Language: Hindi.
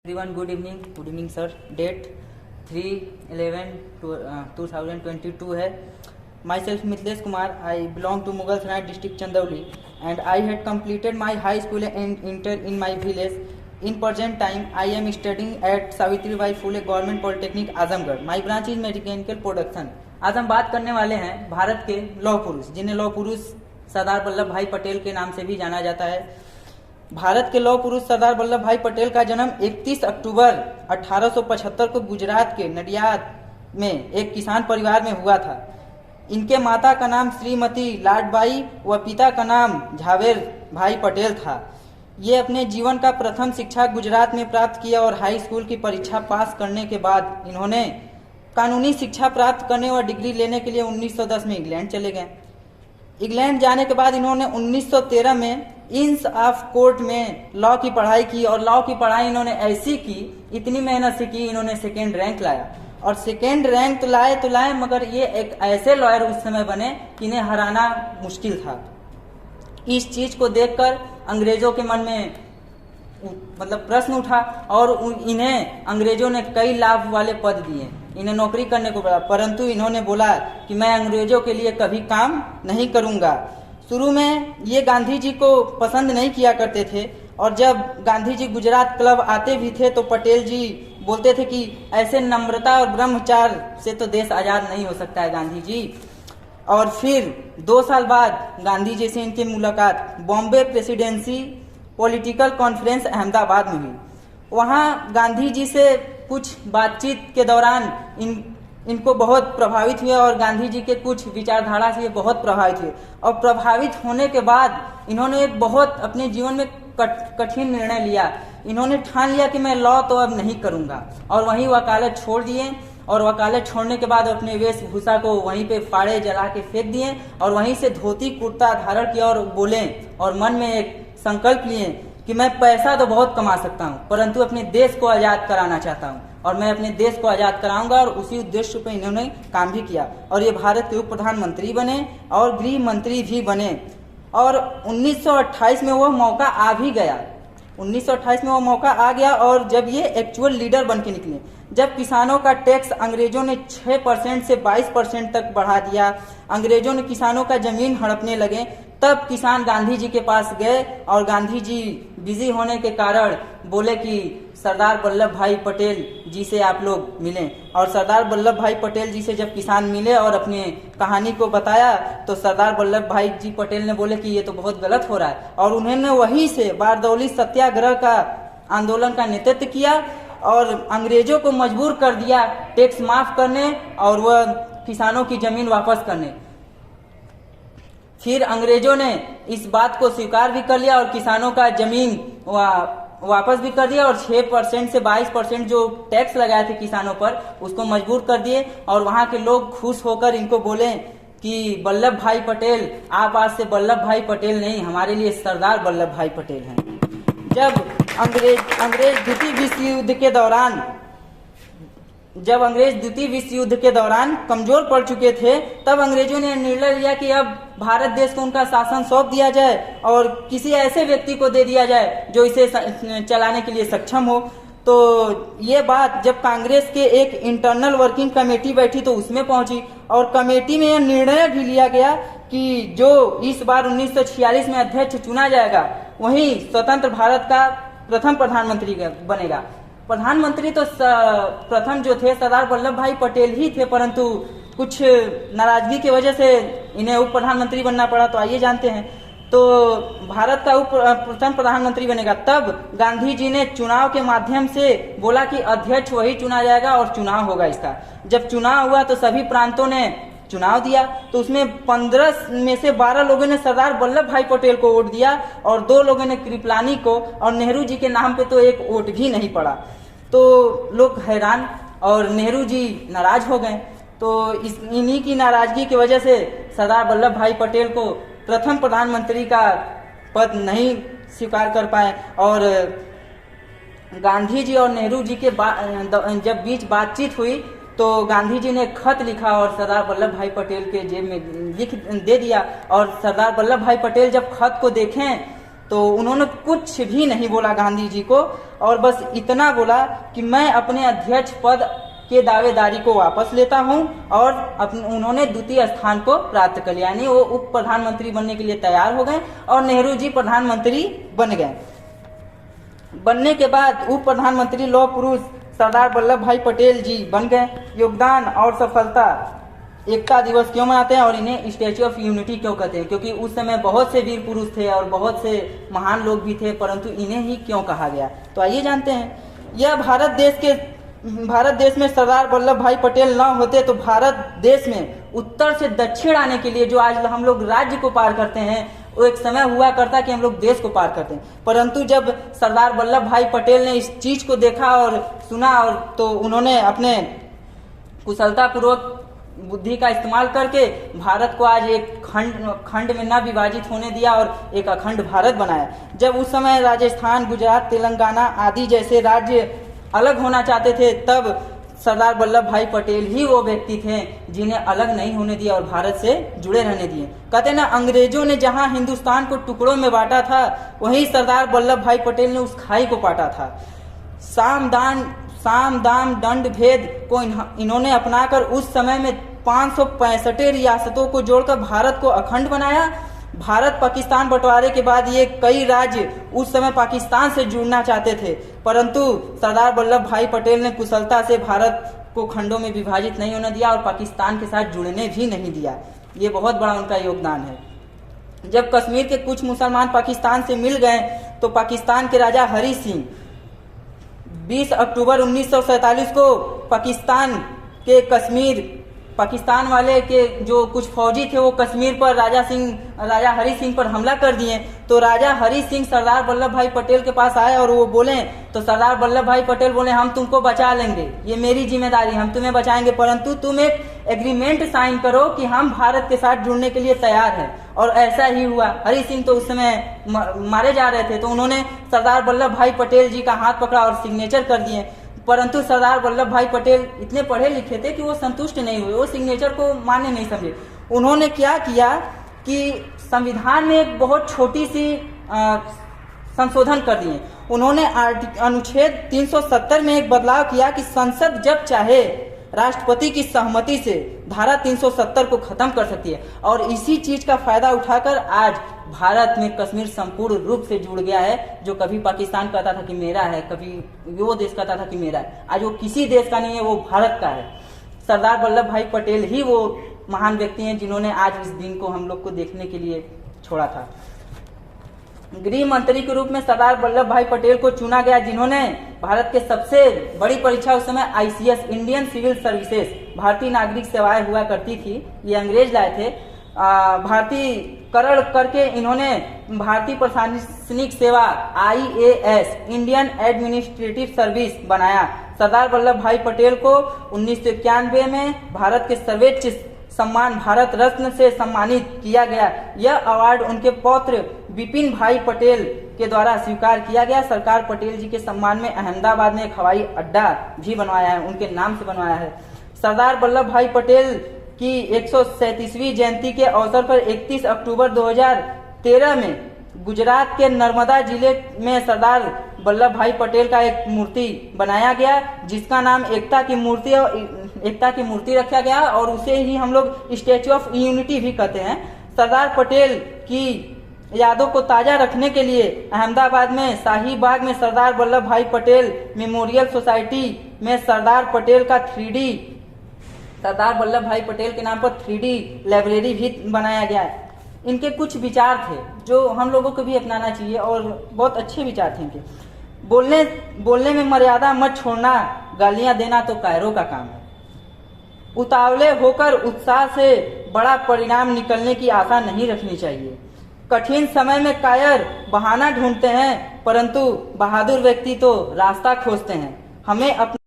Everyone, good evening sir. Date 3/11/2022 है. Myself Mithilesh Kumar. I belong to Mughal Sarai district Chandauli, and I had completed my high school and inter in my village. In present time, I am studying at Savitribai Phule Government Polytechnic Azamgarh. My branch is mechanical production. आज हम बात करने वाले हैं भारत के लौह पुरुष, जिन्हें लौह पुरुष सरदार वल्लभ भाई पटेल के नाम से भी जाना जाता है. भारत के लौह पुरुष सरदार वल्लभ भाई पटेल का जन्म 31 अक्टूबर 1875 को गुजरात के नडियाद में एक किसान परिवार में हुआ था. इनके माता का नाम श्रीमती लाडबाई व पिता का नाम झावेर भाई पटेल था. ये अपने जीवन का प्रथम शिक्षा गुजरात में प्राप्त किया और हाई स्कूल की परीक्षा पास करने के बाद इन्होंने कानूनी शिक्षा प्राप्त करने और डिग्री लेने के लिए 1910 में इंग्लैंड चले गए. इंग्लैंड जाने के बाद इन्होंने 1913 में इंस ऑफ कोर्ट में लॉ की पढ़ाई की और लॉ की पढ़ाई इन्होंने ऐसी की, इतनी मेहनत से की, इन्होंने सेकेंड रैंक लाया. और सेकेंड रैंक तो लाए मगर ये एक ऐसे लॉयर उस समय बने कि इन्हें हराना मुश्किल था. इस चीज को देखकर अंग्रेजों के मन में प्रश्न उठा और इन्हें अंग्रेजों ने कई लाभ वाले पद दिए, इन्हें नौकरी करने को बोला, परंतु इन्होंने बोला कि मैं अंग्रेजों के लिए कभी काम नहीं करूंगा. शुरू में ये गांधी जी को पसंद नहीं किया करते थे और जब गांधी जी गुजरात क्लब आते भी थे तो पटेल जी बोलते थे कि ऐसे नम्रता और ब्रह्मचार से तो देश आजाद नहीं हो सकता है गांधी जी. और फिर 2 साल बाद गांधी जी से इनकी मुलाकात Bombay presidency political conference Ahmedabad में हुई. वहाँ गांधी जी से कुछ बातचीत के दौरान इनको बहुत प्रभावित हुए और गांधी जी के कुछ विचारधारा से ये बहुत प्रभावित हुए. और प्रभावित होने के बाद इन्होंने एक बहुत अपने जीवन में कठिन निर्णय लिया. इन्होंने ठान लिया कि मैं लॉ तो अब नहीं करूंगा और वहीं वकालत छोड़ दिए. और वकालत छोड़ने के बाद अपने वेशभूषा को वहीं पे फाड़े जला के फेंक दिए और वहीं से धोती कुर्ता धारण किया और बोले और मन में एक संकल्प लिए कि मैं पैसा तो बहुत कमा सकता हूँ परंतु अपने देश को आजाद कराना चाहता हूँ और मैं अपने देश को आजाद कराऊंगा. और उसी उद्देश्य पे इन्होंने काम भी किया और ये भारत के उप प्रधानमंत्री बने और गृह मंत्री भी बने. और 1928 में वो मौका आ भी गया. 1928 में वो मौका आ गया और जब ये एक्चुअल लीडर बन के निकले, जब किसानों का टैक्स अंग्रेजों ने 6% से 22% तक बढ़ा दिया, अंग्रेजों ने किसानों का जमीन हड़पने लगे, तब किसान गांधी जी के पास गए और गांधी जी बिजी होने के कारण बोले कि सरदार वल्लभ भाई पटेल जी से आप लोग मिलें. और सरदार वल्लभ भाई पटेल जी से जब किसान मिले और अपने कहानी को बताया तो सरदार वल्लभ भाई जी पटेल ने बोले कि ये तो बहुत गलत हो रहा है. और उन्होंने वहीं से बारदौली सत्याग्रह का आंदोलन का नेतृत्व किया और अंग्रेजों को मजबूर कर दिया टैक्स माफ करने और वह किसानों की जमीन वापस करने. फिर अंग्रेजों ने इस बात को स्वीकार भी कर लिया और किसानों का जमीन वापस भी कर दिया और 6% से 22% जो टैक्स लगाए थे किसानों पर उसको मजबूर कर दिए. और वहां के लोग खुश होकर इनको बोले कि वल्लभ भाई पटेल, आप आज से वल्लभ भाई पटेल नहीं, हमारे लिए सरदार वल्लभ भाई पटेल हैं. जब अंग्रेज द्वितीय विश्व युद्ध के दौरान कमजोर पड़ चुके थे, तब अंग्रेजों ने निर्णय लिया कि अब भारत देश को उनका शासन सौंप दिया जाए और किसी ऐसे व्यक्ति को दे दिया जाए जो इसे चलाने के लिए सक्षम हो. तो ये बात जब कांग्रेस के एक इंटरनल वर्किंग कमेटी बैठी तो उसमें पहुंची और कमेटी में यह निर्णय भी लिया गया कि जो इस बार 1946 में अध्यक्ष चुना जाएगा वही स्वतंत्र भारत का प्रथम प्रधानमंत्री बनेगा. प्रधानमंत्री तो प्रथम जो थे सरदार वल्लभ भाई पटेल ही थे, परंतु कुछ नाराजगी की वजह से इन्हें उप प्रधानमंत्री बनना पड़ा. तो आइए जानते हैं. तो भारत का प्रथम प्रधानमंत्री बनेगा. तब गांधी जी ने चुनाव के माध्यम से बोला कि अध्यक्ष वही चुना जाएगा और चुनाव होगा इसका. जब चुनाव हुआ तो सभी प्रांतों ने चुनाव दिया तो उसमें 15 में से 12 लोगों ने सरदार वल्लभ भाई पटेल को वोट दिया और 2 लोगों ने कृपलानी को, और नेहरू जी के नाम पे तो एक वोट भी नहीं पड़ा. तो लोग हैरान और नेहरू जी नाराज हो गए. तो इन्हीं की नाराजगी की वजह से सरदार वल्लभ भाई पटेल को प्रथम प्रधानमंत्री का पद नहीं स्वीकार कर पाए. और गांधी जी और नेहरू जी के जब बीच बातचीत हुई तो गांधी जी ने खत लिखा और सरदार वल्लभ भाई पटेल के जेब में लिख दे दिया. और सरदार वल्लभ भाई पटेल जब खत को देखें तो उन्होंने कुछ भी नहीं बोला गांधी जी को, और बस इतना बोला कि मैं अपने अध्यक्ष पद के दावेदारी को वापस लेता हूं, और उन्होंने द्वितीय स्थान को प्राप्त कर लिया, यानी वो उप प्रधानमंत्री बनने के लिए तैयार हो गए और नेहरू जी प्रधानमंत्री बन गए। बनने के बाद उप प्रधानमंत्री लौह पुरुष सरदार वल्लभ भाई पटेल जी बन गए। योगदान और सफलता, एकता दिवस क्यों मनाते हैं और इन्हें स्टैच्यू ऑफ यूनिटी क्यों कहते हैं? क्योंकि उस समय बहुत से वीर पुरुष थे और बहुत से महान लोग भी थे, परंतु इन्हें ही क्यों कहा गया? तो आइए जानते हैं। यह भारत देश में सरदार वल्लभ भाई पटेल ना होते तो भारत देश में उत्तर से दक्षिण आने के लिए जो आज हम लोग राज्य को पार करते हैं, वो एक समय हुआ करता कि हम लोग देश को पार करते हैं। परंतु जब सरदार वल्लभ भाई पटेल ने इस चीज को देखा और सुना, और तो उन्होंने अपने कुशलतापूर्वक बुद्धि का इस्तेमाल करके भारत को आज एक खंड में न विभाजित होने दिया और एक अखंड भारत बनाया। जब उस समय राजस्थान, गुजरात, तेलंगाना आदि जैसे राज्य अलग होना चाहते थे, तब सरदार वल्लभ भाई पटेल ही वो व्यक्ति थे जिन्हें अलग नहीं होने दिया और भारत से जुड़े रहने दिए। कहते ना, अंग्रेजों ने जहां हिंदुस्तान को टुकड़ों में बांटा था, वहीं सरदार वल्लभ भाई पटेल ने उस खाई को काटा था। साम दाम दंड भेद को इन्होंने अपनाकर उस समय में 565 रियासतों को जोड़कर भारत को अखंड बनाया। भारत पाकिस्तान बंटवारे के बाद ये कई राज्य उस समय पाकिस्तान से जुड़ना चाहते थे, परंतु सरदार वल्लभ भाई पटेल ने कुशलता से भारत को खंडों में विभाजित नहीं होने दिया और पाकिस्तान के साथ जुड़ने भी नहीं दिया। ये बहुत बड़ा उनका योगदान है। जब कश्मीर के कुछ मुसलमान पाकिस्तान से मिल गए तो पाकिस्तान के राजा हरि सिंह 20 अक्टूबर 1947 को पाकिस्तान वाले के जो कुछ फौजी थे वो कश्मीर पर राजा हरि सिंह पर हमला कर दिए। तो राजा हरि सिंह सरदार वल्लभ भाई पटेल के पास आए और वो बोले, तो सरदार वल्लभ भाई पटेल बोले, हम तुमको बचा लेंगे, ये मेरी जिम्मेदारी, हम तुम्हें बचाएंगे, परंतु तुम एक एग्रीमेंट साइन करो कि हम भारत के साथ जुड़ने के लिए तैयार हैं। और ऐसा ही हुआ। हरि सिंह तो उस समय मारे जा रहे थे, तो उन्होंने सरदार वल्लभ भाई पटेल जी का हाथ पकड़ा और सिग्नेचर कर दिए। परंतु सरदार वल्लभ भाई पटेल इतने पढ़े लिखे थे कि वो संतुष्ट नहीं हुए, वो सिग्नेचर को मान्य नहीं समझे। उन्होंने क्या किया कि संविधान में एक बहुत छोटी सी संशोधन कर दिए। उन्होंने अनुच्छेद 370 में एक बदलाव किया कि संसद जब चाहे राष्ट्रपति की सहमति से धारा 370 को खत्म कर सकती है, और इसी चीज का फायदा उठाकर आज भारत में कश्मीर संपूर्ण रूप से जुड़ गया है। जो कभी पाकिस्तान कहता था कि मेरा है, कभी वो देश कहता था कि मेरा है, आज वो किसी देश का नहीं है, वो भारत का है। सरदार वल्लभ भाई पटेल ही वो महान व्यक्ति हैं जिन्होंने आज इस दिन को हम लोग को देखने के लिए छोड़ा था। गृह मंत्री के रूप में सरदार वल्लभ भाई पटेल को चुना गया, जिन्होंने भारत के सबसे बड़ी परीक्षा उस समय ICS, इंडियन सिविल सर्विसेज, भारतीय नागरिक सेवाएं हुआ करती थी, ये अंग्रेज लाए थे। भारतीय करण करके इन्होंने भारतीय प्रशासनिक सेवा IAS, इंडियन एडमिनिस्ट्रेटिव सर्विस बनाया। सरदार वल्लभ भाई पटेल को 1991 में भारत के सर्वोच्च सम्मान भारत रत्न से सम्मानित किया गया। यह अवार्ड उनके पौत्र विपिन भाई पटेल के द्वारा स्वीकार किया गया। सरकार पटेल जी के सम्मान में अहमदाबाद में एक हवाई अड्डा भी बनवाया है, उनके नाम से बनवाया है। सरदार वल्लभ भाई पटेल की 137वीं जयंती के अवसर पर 31 अक्टूबर 2013 में गुजरात के नर्मदा जिले में सरदार वल्लभ भाई पटेल का एक मूर्ति बनाया गया, जिसका नाम एकता की मूर्ति रखा गया, और उसे ही हम लोग स्टैच्यू ऑफ यूनिटी भी कहते हैं। सरदार पटेल की यादों को ताजा रखने के लिए अहमदाबाद में शाही बाग में सरदार वल्लभ भाई पटेल मेमोरियल सोसाइटी में सरदार वल्लभ भाई पटेल के नाम पर 3D लाइब्रेरी भी बनाया गया है। इनके कुछ विचार थे जो हम लोगों को भी अपनाना चाहिए, और बहुत अच्छे विचार थे इनके। बोलने में मर्यादा मत छोड़ना, गालियां देना तो कायरों का काम है। उतावले होकर उत्साह से बड़ा परिणाम निकलने की आशा नहीं रखनी चाहिए। कठिन समय में कायर बहाना ढूंढते हैं, परंतु बहादुर व्यक्ति तो रास्ता खोजते हैं। हमें अपने